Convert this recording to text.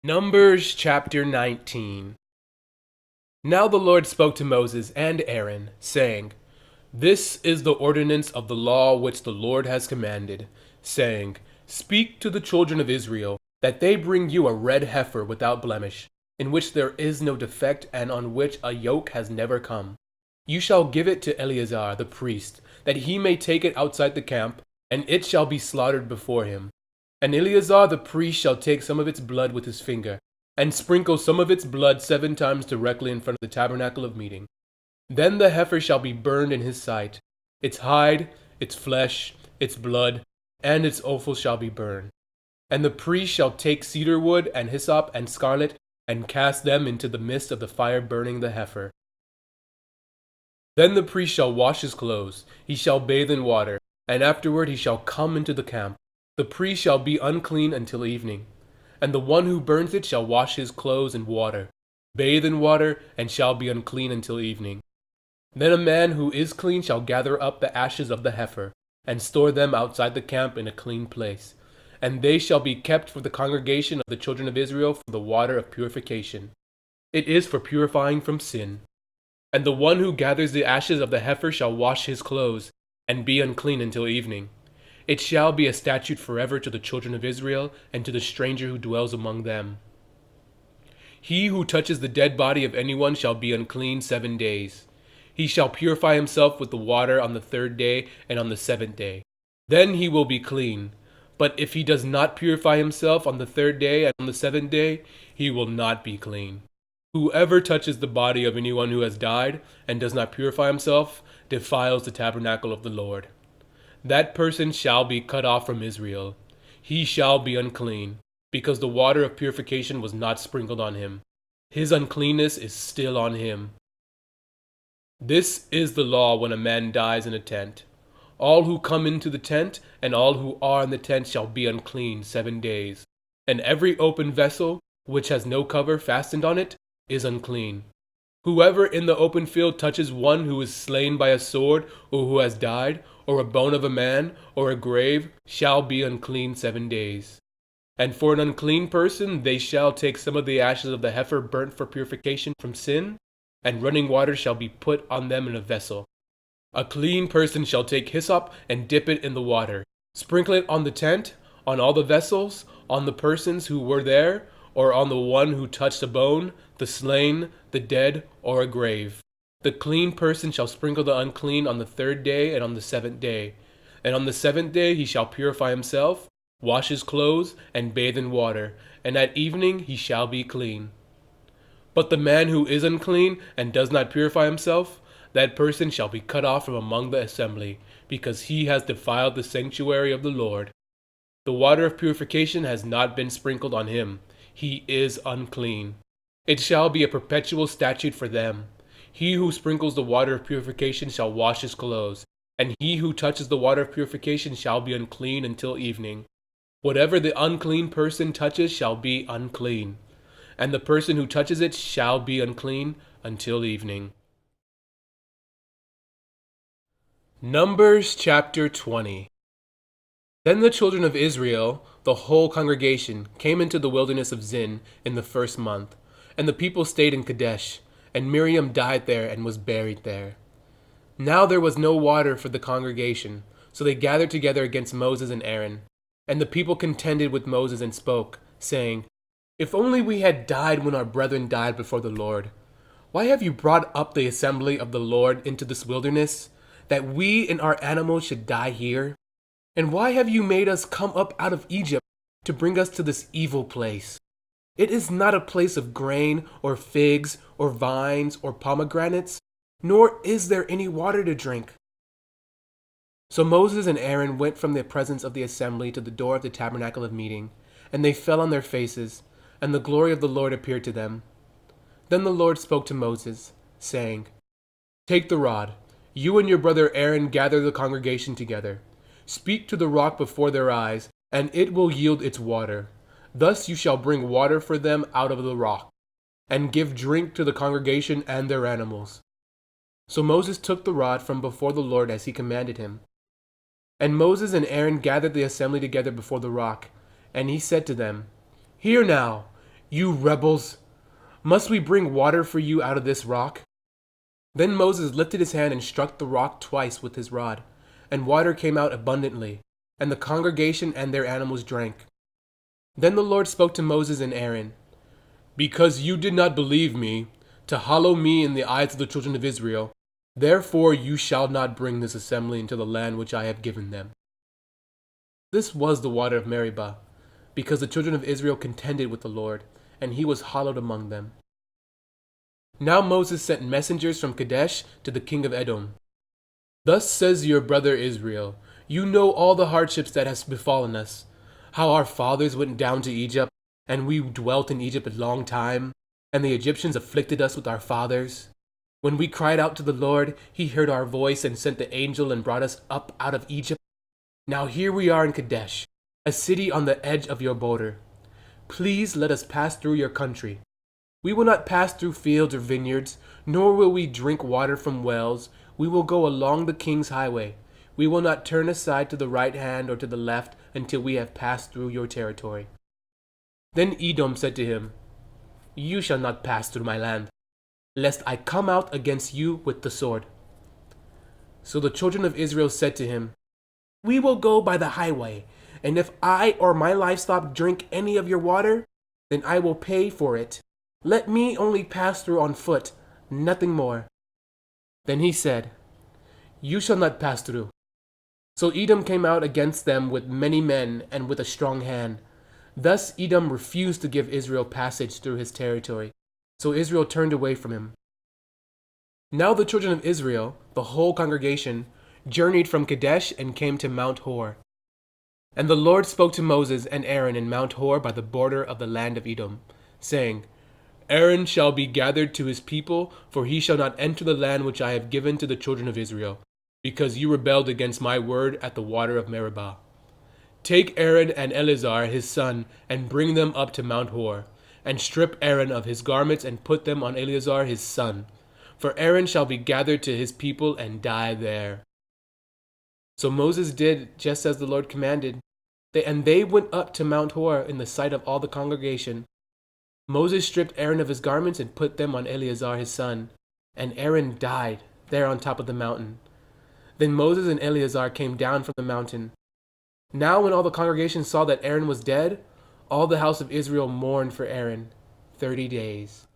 Numbers chapter 19. Now the Lord spoke to Moses and Aaron, saying, This is the ordinance of the law which the Lord has commanded, saying, Speak to the children of Israel, that they bring you a red heifer without blemish, in which there is no defect and on which a yoke has never come. You shall give it to Eleazar the priest, that he may take it outside the camp, and it shall be slaughtered before him. And Eleazar the priest shall take some of its blood with his finger, and sprinkle some of its blood 7 times directly in front of the tabernacle of meeting. Then the heifer shall be burned in his sight. Its hide, its flesh, its blood, and its offal shall be burned. And the priest shall take cedar wood and hyssop and scarlet, and cast them into the midst of the fire burning the heifer. Then the priest shall wash his clothes, he shall bathe in water, and afterward he shall come into the camp. The priest shall be unclean until evening. And the one who burns it shall wash his clothes in water, bathe in water, and shall be unclean until evening. Then a man who is clean shall gather up the ashes of the heifer, and store them outside the camp in a clean place. And they shall be kept for the congregation of the children of Israel for the water of purification. It is for purifying from sin. And the one who gathers the ashes of the heifer shall wash his clothes, and be unclean until evening. It shall be a statute forever to the children of Israel, and to the stranger who dwells among them. He who touches the dead body of anyone shall be unclean 7 days. He shall purify himself with the water on the 3rd day and on the 7th day. Then he will be clean. But if he does not purify himself on the 3rd day and on the 7th day, he will not be clean. Whoever touches the body of anyone who has died and does not purify himself defiles the tabernacle of the Lord. That person shall be cut off from Israel. He shall be unclean, because the water of purification was not sprinkled on him. His uncleanness is still on him. This is the law when a man dies in a tent. All who come into the tent and all who are in the tent shall be unclean 7 days. And every open vessel, which has no cover fastened on it, is unclean. Whoever in the open field touches one who is slain by a sword, or who has died, or a bone of a man, or a grave, shall be unclean 7 days. And for an unclean person they shall take some of the ashes of the heifer burnt for purification from sin, and running water shall be put on them in a vessel. A clean person shall take hyssop and dip it in the water, sprinkle it on the tent, on all the vessels, on the persons who were there, or on the one who touched a bone, the slain, the dead, or a grave. The clean person shall sprinkle the unclean on the 3rd day and on the 7th day. And on the 7th day he shall purify himself, wash his clothes, and bathe in water, and at evening he shall be clean. But the man who is unclean and does not purify himself, that person shall be cut off from among the assembly, because he has defiled the sanctuary of the Lord. The water of purification has not been sprinkled on him. He is unclean. It shall be a perpetual statute for them. He who sprinkles the water of purification shall wash his clothes, and he who touches the water of purification shall be unclean until evening. Whatever the unclean person touches shall be unclean, and the person who touches it shall be unclean until evening. Numbers chapter 20. Then the children of Israel, the whole congregation, came into the wilderness of Zin in the 1st month, and the people stayed in Kadesh, and Miriam died there and was buried there. Now there was no water for the congregation, so they gathered together against Moses and Aaron. And the people contended with Moses and spoke, saying, If only we had died when our brethren died before the Lord. Why have you brought up the assembly of the Lord into this wilderness, that we and our animals should die here? And why have you made us come up out of Egypt to bring us to this evil place? It is not a place of grain, or figs, or vines, or pomegranates, nor is there any water to drink. So Moses and Aaron went from the presence of the assembly to the door of the tabernacle of meeting, and they fell on their faces, and the glory of the Lord appeared to them. Then the Lord spoke to Moses, saying, Take the rod, you and your brother Aaron gather the congregation together. Speak to the rock before their eyes, and it will yield its water. Thus you shall bring water for them out of the rock, and give drink to the congregation and their animals. So Moses took the rod from before the Lord as he commanded him. And Moses and Aaron gathered the assembly together before the rock, and he said to them, Hear now, "You rebels! Must we bring water for you out of this rock?" Then Moses lifted his hand and struck the rock twice with his rod, and water came out abundantly, and the congregation and their animals drank. Then the Lord spoke to Moses and Aaron, "Because you did not believe me, to hallow me in the eyes of the children of Israel, therefore you shall not bring this assembly into the land which I have given them." This was the water of Meribah, because the children of Israel contended with the Lord, and he was hallowed among them. Now Moses sent messengers from Kadesh to the king of Edom. "Thus says your brother Israel, you know all the hardships that has befallen us, how our fathers went down to Egypt, and we dwelt in Egypt a long time, and the Egyptians afflicted us with our fathers. When we cried out to the Lord, he heard our voice and sent the angel and brought us up out of Egypt. Now here we are in Kadesh, a city on the edge of your border. Please let us pass through your country. We will not pass through fields or vineyards, nor will we drink water from wells. We will go along the king's highway. We will not turn aside to the right hand or to the left until we have passed through your territory." Then Edom said to him, "You shall not pass through my land, lest I come out against you with the sword." So the children of Israel said to him, "We will go by the highway, and if I or my livestock drink any of your water, then I will pay for it. Let me only pass through on foot, nothing more." Then he said, "You shall not pass through." So Edom came out against them with many men and with a strong hand. Thus Edom refused to give Israel passage through his territory, so Israel turned away from him. Now the children of Israel, the whole congregation, journeyed from Kadesh and came to Mount Hor. And the Lord spoke to Moses and Aaron in Mount Hor by the border of the land of Edom, saying, "Aaron shall be gathered to his people, for he shall not enter the land which I have given to the children of Israel, because you rebelled against my word at the water of Meribah. Take Aaron and Eleazar his son, and bring them up to Mount Hor, and strip Aaron of his garments, and put them on Eleazar his son. For Aaron shall be gathered to his people and die there." So Moses did just as the Lord commanded, and they went up to Mount Hor in the sight of all the congregation. Moses stripped Aaron of his garments and put them on Eleazar his son, and Aaron died there on top of the mountain. Then Moses and Eleazar came down from the mountain. Now when all the congregation saw that Aaron was dead, all the house of Israel mourned for Aaron 30 days.